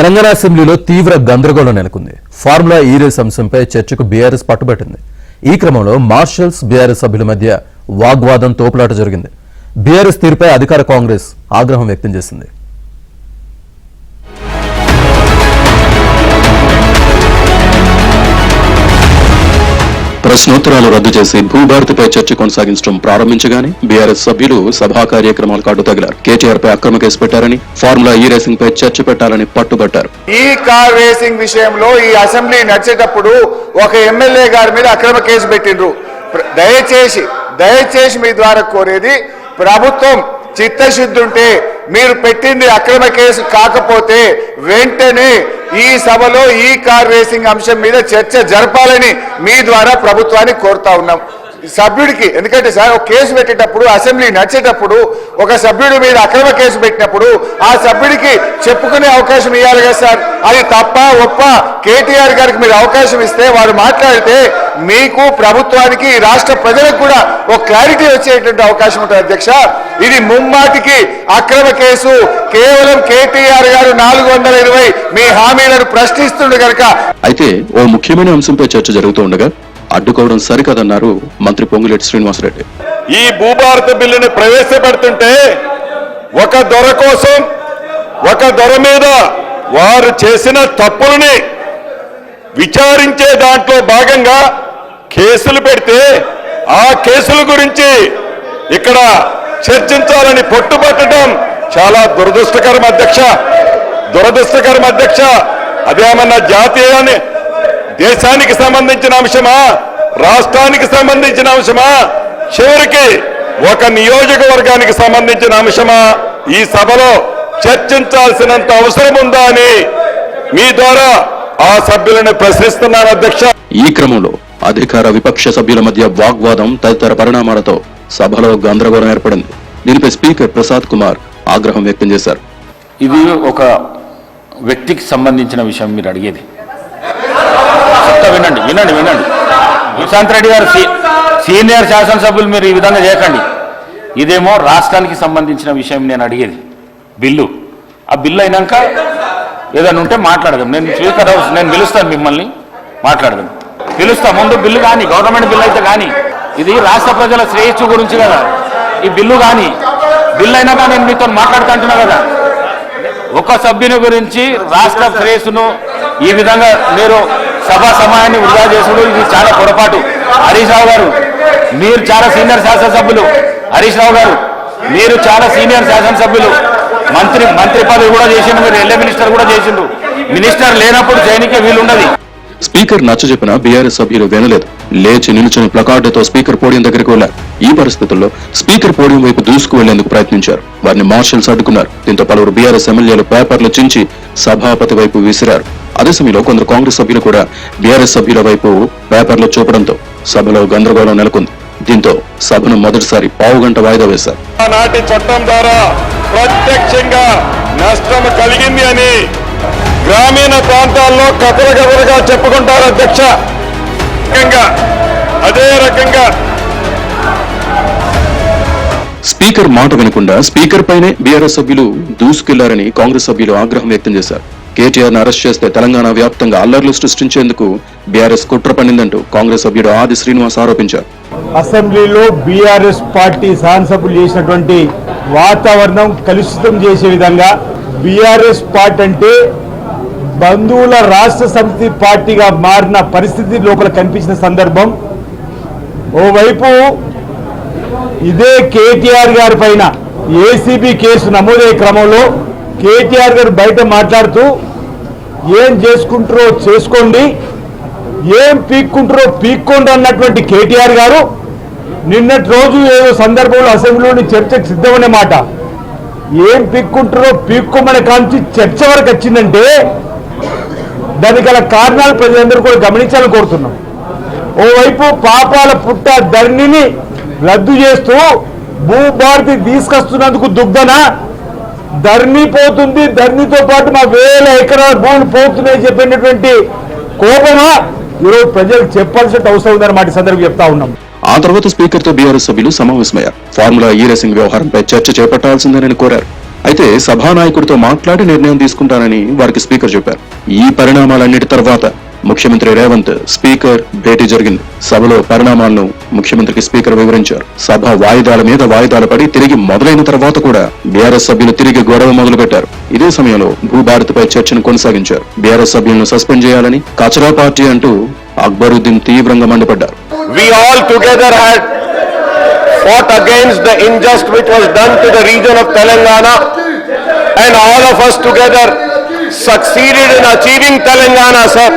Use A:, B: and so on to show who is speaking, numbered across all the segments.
A: తెలంగాణ అసెంబ్లీలో తీవ్ర గందరగోళం నెలకొంది. ఫార్ములా ఈ రేస్ అంశంపై చర్చకు బీఆర్ఎస్ పట్టుబట్టింది. ఈ క్రమంలో మార్షల్స్ బీఆర్ఎస్ సభ్యుల మధ్య వాగ్వాదం తోపులాట జరిగింది. బీఆర్ఎస్ తీరుపై అధికార కాంగ్రెస్ ఆగ్రహం వ్యక్తం చేసింది. ప్రశ్నోత్తరాలు రద్దు చేసి భూభారతిపై చర్చ కొనసాగించడం ప్రారంభించగానే బీఆర్ఎస్ సభ్యులు సభా కార్యక్రమాలకు అడ్డు తగిలారు. కేటీఆర్ పై అక్రమ కేసు పెట్టారని, ఫార్ములా ఈ రేసింగ్ పై చర్చ పెట్టాలని పట్టుబట్టారు.
B: ఈ కార్ రేసింగ్ విషయంలో ఈ అసెంబ్లీ నడిచేటప్పుడు ఒక ఎమ్మెల్యే గారి మీద అక్రమ కేసు పెట్టిండ్రు. దయచేసి మీ ద్వారా కోరేది, ప్రభుత్వం చిత్తశుద్ధి ఉంటే మీరు పెట్టింది అక్రమ కేసు కాకపోతే వెంటనే ఈ సభలో ఈ కార్ రేసింగ్ అంశం మీద చర్చ జరపాలని మీ ద్వారా ప్రభుత్వాన్ని కోరుతా ఉన్నాం. సభ్యుడికి ఎందుకంటే సార్ ఒక కేసు పెట్టేటప్పుడు అసెంబ్లీ నడిచేటప్పుడు ఒక సభ్యుడి మీద అక్రమ కేసు పెట్టినప్పుడు ఆ సభ్యుడికి చెప్పుకునే అవకాశం ఇవ్వాలి కదా సార్. అది తప్ప ఒప్ప కేటీఆర్ గారికి మీరు అవకాశం ఇస్తే వారు మాట్లాడితే మీకు ప్రభుత్వానికి రాష్ట్ర ప్రజలకు కూడా ఒక క్లారిటీ వచ్చేటువంటి అవకాశం ఉంటుంది. అధ్యక్ష, ఇది ముమ్మాటికి అక్రమ కేసు. కేవలం కేటీఆర్ గారు 420 మీ హామీలను ప్రశ్నిస్తుండే కనుక.
C: అయితే ఓ ముఖ్యమైన అంశంపై చర్చ జరుగుతూ ఉండగా అడ్డుకోవడం సరికాదన్నారు మంత్రి పొంగులేటి శ్రీనివాసరెడ్డి.
B: ఈ భూభారత బిల్లుని ప్రవేశపెడుతుంటే ఒక దొర కోసం, ఒక దొర మీద వారు చేసిన తప్పులని విచారించే దాంట్లో భాగంగా కేసులు పెడితే ఆ కేసుల గురించి ఇక్కడ చర్చించాలని పట్టుబట్టడం చాలా దురదృష్టకరం అధ్యక్ష. అదేమన్నా జాతీయాన్ని దేశానికి సంబంధించిన అంశమా, రాష్ట్రానికి సంబంధించిన అంశమా, చివరికి ఒక నియోజకవర్గానికి సంబంధించిన అంశమా ఈ సభలో చర్చించాల్సినంత అవసరం ఉందా అని మీ ద్వారా ఆ సభ్యులను ప్రశ్నిస్తున్నాను అధ్యక్ష.
C: ఈ క్రమంలో అధికార విపక్ష సభ్యుల మధ్య వాగ్వాదం తదితర పరిణామాలతో సభలో గందరగోళం ఏర్పడింది. దీనిపై స్పీకర్ ప్రసాద్ కుమార్ ఆగ్రహం వ్యక్తం చేశారు.
D: ఇది ఒక వ్యక్తికి సంబంధించిన విషయం మీరు అడిగేది. వినండి. ప్రశాంత్ రెడ్డి గారు సీనియర్ శాసనసభ్యులు, మీరు ఈ విధంగా చేయకండి. ఇదేమో రాష్ట్రానికి సంబంధించిన విషయం నేను అడిగేది. బిల్లు, ఆ బిల్లు అయినాక ఏదైనా ఉంటే మాట్లాడదాం. నేను పిలుస్తాను, మిమ్మల్ని మాట్లాడదాం, పిలుస్తా. ముందు బిల్లు కానీ, గవర్నమెంట్ బిల్లు అయితే కానీ, ఇది రాష్ట్ర ప్రజల శ్రేయస్సు గురించి కదా ఈ బిల్లు. కానీ బిల్లు అయినాక నేను మీతో మాట్లాడుతూ అంటున్నా కదా. ఒక సభ్యుని గురించి రాష్ట్ర శ్రేయస్సును ఈ విధంగా మీరు సభా సమయాన్ని వృధా చేసుడు, ఇది చాలా పొరపాటు. హరీష్ రావు గారు, మీరు చాలా సీనియర్ శాసనసభ్యులు. హరీష్ రావు గారు, మీరు చాలా సీనియర్ శాసనసభ్యులు. మంత్రి పదవి కూడా చేసిండు, మీరు ఎల్ఏ మినిస్టర్ కూడా చేసిండు. మినిస్టర్ లేనప్పుడు చేయనికే వీలుండదు.
C: స్పీకర్ నచ్చజెప్పిన బీఆర్ఎస్ సభ్యులు వినలేదు. లేచి నిలుచుని ప్లకార్డుతో స్పీకర్ పోడియం దగ్గరికి వెళ్లారు. ఈ పరిస్థితుల్లో స్పీకర్ పోడియం వైపు దూసుకు వెళ్లేందుకు ప్రయత్నించారు. వారిని మార్షల్స్ అడ్డుకున్నారు. దీంతో పలువురు బీఆర్ఎస్ ఎమ్మెల్యేలు పేపర్లు చించి సభాపతి వైపు విసిరారు. అదే సమయంలో కొందరు కాంగ్రెస్ సభ్యులు కూడా బీఆర్ఎస్ సభ్యుల వైపు పేపర్లు చూపడంతో సభలో గందరగోళం నెలకొంది. దీంతో సభను మొదటిసారి పావుగంట వాయిదా వేశారు.
B: ఆనాటి చట్టం ద్వారా ప్రత్యక్షంగా నష్టం కలిగింది అని గ్రామీణ ప్రాంతాల్లో కథలుగా చెప్పుకుంటారు అధ్యక్ష. అదే రకంగా
C: స్పీకర్ మాట వినకుండా స్పీకర్ పైనే బీఆర్ఎస్ సభ్యులు దూసుకెళ్లారని కాంగ్రెస్ సభ్యులు ఆగ్రహం వ్యక్తం చేశారు. కేటీఆర్ ను అరెస్ట్ చేస్తే తెలంగాణ వ్యాప్తంగా అల్లర్లు సృష్టించేందుకు బీఆర్ఎస్ కుట్ర పన్నిందంటూ కాంగ్రెస్ సభ్యుడు ఆది శ్రీనివాస్ ఆరోపించారు.
E: అసెంబ్లీలో బీఆర్ఎస్ పార్టీ శాసనసభ్యులు చేసినటువంటి వాతావరణం కలుషితం చేసే విధంగా, బీఆర్ఎస్ పార్టీ అంటే బంధువుల రాష్ట్ర సమితి పార్టీగా మారిన పరిస్థితి లోపల కనిపించిన సందర్భం. ఓవైపు ఇదే కేటీఆర్ గారి పైన ఏసీబీ కేసు నమోదయ్యే క్రమంలో కేటీఆర్ గారు బయట మాట్లాడుతూ ఏం చేసుకుంటారో చేసుకోండి, ఏం పీక్కుంటారో పీక్కోండి అన్నటువంటి కేటీఆర్ గారు నిన్నటి రోజు ఏదో సందర్భంలో అసెంబ్లీలోని చర్చకు సిద్ధమనే మాట. ఏం పీక్కుంటారో పీక్కోమని కాంచి చర్చ వరకు వచ్చిందంటే దానికి గల కారణాలు ప్రజలందరూ కూడా గమనించాలని కోరుతున్నాం. ఓవైపు పాపాల పుట్ట ధరణిని రద్దు చేస్తూ భూభారతి తీసుకొస్తున్నందుకు దుగ్ధన, ధరణి పోతుంది, ధరణితో పాటు మా 1000 ఎకరాల భూములు పోతున్నాయని చెప్పినటువంటి కోపమా ఈరోజు ప్రజలకు చెప్పాల్సిన అవసరం ఉందన్నమాట సందర్భం చెప్తా ఉన్నాం.
C: ఆ తర్వాత స్పీకర్ తో బీఆర్ఎస్ సభ్యులు సమావేశమయ్యారు. ఫార్ములా ఈ రేసింగ్ వ్యవహారంపై చర్చ చేపట్టాల్సిందేనని కోరారు. అయితే సభానాయకుడితో మాట్లాడి నిర్ణయం తీసుకుంటానని వారికి స్పీకర్ చెప్పారు. ఈ పరిణామాలన్నిటి తర్వాత ముఖ్యమంత్రి రేవంత్ స్పీకర్ భేటీ జరిగింది. సభలో పరిణామాలను ముఖ్యమంత్రికి స్పీకర్ వివరించారు. సభ వాయిదాల మీద వాయిదాలు పడి తిరిగి మొదలైన తర్వాత కూడా బీఆర్ఎస్ సభ్యులు తిరిగి గొడవ మొదలు పెట్టారు. ఇదే సమయంలో భూభారతిపై చర్చను కొనసాగించారు. బీఆర్ఎస్ సభ్యులను సస్పెండ్ చేయాలని కచరా పార్టీ అంటూ అక్బరుద్దీన్ తీవ్రంగా మండిపడ్డారు.
F: We all together had fought against the injustice which was done to the region of Telangana, and all of us together succeeded in achieving Telangana, sir.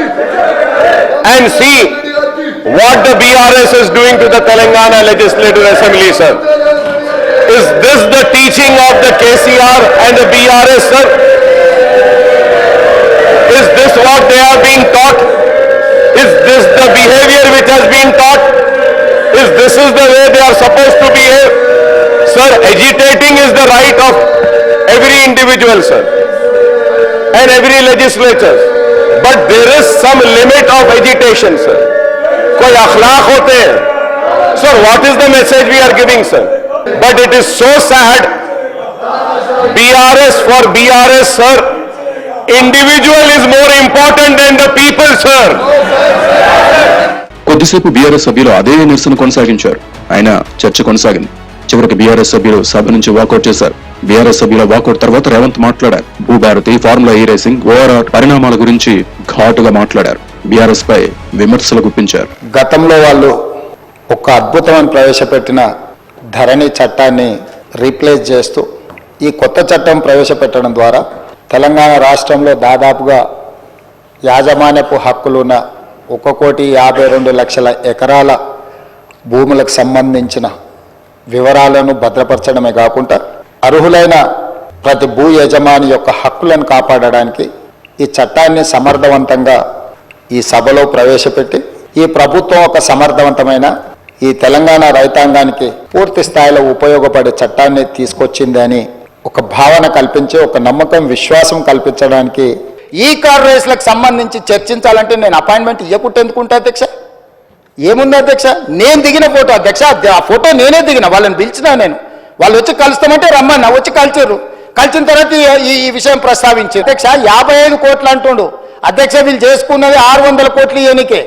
F: And see what the BRS is doing to the Telangana Legislative Assembly, sir. Is this the teaching of the KCR and the BRS, sir? Is this what they are being taught? Is this the behavior which has been taught? Is this is the way they are supposed to behave? Sir, agitating is the right of every individual, sir, and every legislature. But there is some limit of agitation, sir. Koi akhlaq hote hain. Sir, what is the message we are giving, sir? But it is so sad. BRS for BRS, sir. Individual is more important than the people, sir.
C: కొద్దిసేపు BRS సభ్యులు అదే నిరసన కొనసాగించారు. అయినా చర్చ కొనసాగింది. చివరికి BRS సభ్యులు సభ నుంచి వాకౌట్ చేశారు. బీఆర్ఎస్ సభ్యుల వాకౌట్ తర్వాత రేవంత్ మాట్లాడారు. భూభారతి, ఫార్ములా ఈ రేసింగ్, ఓవరాల్ పరిణామాల గురించి ఘాటుగా మాట్లాడారు. బీఆర్ఎస్ పై విమర్శలు గుప్పించారు.
G: గతంలో వాళ్ళు ఒక అద్భుతమైన ప్రవేశపెట్టిన ధరణి చట్టాన్ని రీప్లేస్ చేస్తూ ఈ కొత్త చట్టం ప్రవేశపెట్టడం ద్వారా తెలంగాణ రాష్ట్రంలో దాదాపుగా యాజమాన్యపు హక్కులున్న 1,52,00,000 ఎకరాల భూములకు సంబంధించిన వివరాలను భద్రపరచడమే కాకుండా అర్హులైన ప్రతి భూ యజమాని యొక్క హక్కులను కాపాడడానికి ఈ చట్టాన్ని సమర్థవంతంగా ఈ సభలో ప్రవేశపెట్టి ఈ ప్రభుత్వం ఒక సమర్థవంతమైన ఈ తెలంగాణ రైతాంగానికి పూర్తి స్థాయిలో ఉపయోగపడే చట్టాన్ని తీసుకొచ్చింది అని ఒక భావన కల్పించి ఒక నమ్మకం, విశ్వాసం కల్పించడానికి ఈ కార్ రేస్లకు సంబంధించి చర్చించాలంటే నేను అపాయింట్మెంట్ ఇవ్వకుంటే ఎందుకుంటా అధ్యక్ష? ఏముంది అధ్యక్ష? నేను దిగిన ఫోటో అధ్యక్ష, ఆ ఫోటో నేనే దిగిన. వాళ్ళని పిలిచినా నేను, వాళ్ళు వచ్చి కలుస్తామంటే రమ్మన్నా, వచ్చి కలిచారు. కలిసిన తర్వాత ఈ విషయం ప్రస్తావించి అధ్యక్ష 55 కోట్లు అంటుండు అధ్యక్ష. వీళ్ళు చేసుకున్నది 600 కోట్లు ఇవ్వనికే.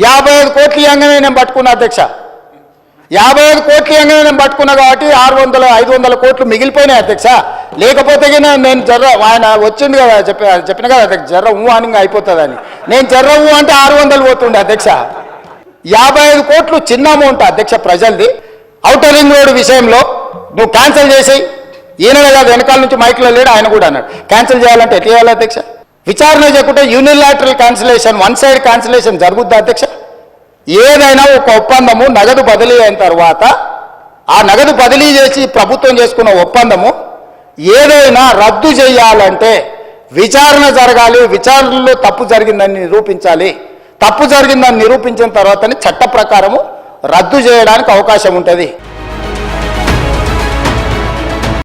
G: 55 కోట్లు ఇవ్వగానే నేను పట్టుకున్నా అధ్యక్ష. 55 కోట్లు ఇవ్వగానే నేను పట్టుకున్నా కాబట్టి 500 కోట్లు మిగిలిపోయినాయి అధ్యక్ష. లేకపోతే నేను జర్ర ఆయన వచ్చింది కదా చెప్పిన కదా అధ్యక్ష, జర్ర అని అయిపోతుందని. నేను జర్ర అంటే 600 పోతుండే అధ్యక్ష. 55 కోట్లు చిన్న అమౌంట్ అధ్యక్ష ప్రజలది. ఔటర్ రింగ్ రోడ్ విషయంలో నువ్వు క్యాన్సిల్ చేసి, ఈయననే కాదు వెనకాల నుంచి మైక్లో లేడు, ఆయన కూడా అన్నాడు క్యాన్సిల్ చేయాలంటే ఎట్లా చేయాలి అధ్యక్ష? విచారణ చేయకుంటే unilateral cancellation, one side cancellation జరుగుద్దా అధ్యక్ష? ఏదైనా ఒక ఒప్పందము నగదు బదిలీ అయిన తర్వాత ఆ నగదు బదిలీ చేసి ప్రభుత్వం చేసుకున్న ఒప్పందము ఏదైనా రద్దు చేయాలంటే విచారణ జరగాలి. విచారణలో తప్పు జరిగిందని నిరూపించాలి. తప్పు జరిగిందని నిరూపించిన తర్వాతనే చట్ట ప్రకారము రద్దు చేయడానికి అవకాశం ఉంటుంది.